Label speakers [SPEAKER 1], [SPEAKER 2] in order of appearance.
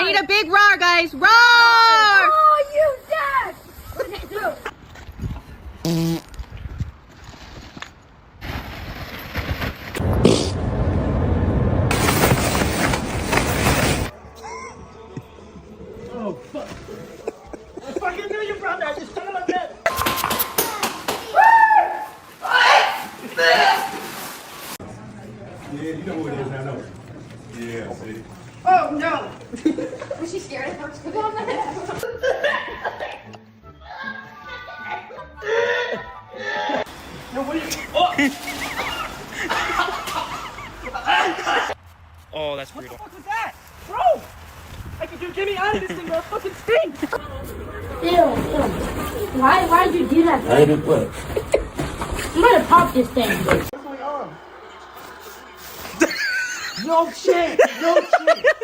[SPEAKER 1] need a big roar, guys. Roar!
[SPEAKER 2] Oh, you dad! Okay, do.
[SPEAKER 3] Oh, fuck. I fucking knew you brought that. Just son of a bitch.
[SPEAKER 4] Yeah, you know who it is now, no? Yeah, see.
[SPEAKER 3] Oh, no.
[SPEAKER 2] Was she scared at first? Look on that.
[SPEAKER 3] No, what are you...
[SPEAKER 5] Oh, that's brutal.
[SPEAKER 3] What was that? Bro! Like, you get me out of this thing, bro. It fucking stinks.
[SPEAKER 2] Ew. Why'd you do that?
[SPEAKER 4] I didn't what?
[SPEAKER 2] I'm gonna pop this thing.
[SPEAKER 3] What's going on? No shit! No shit!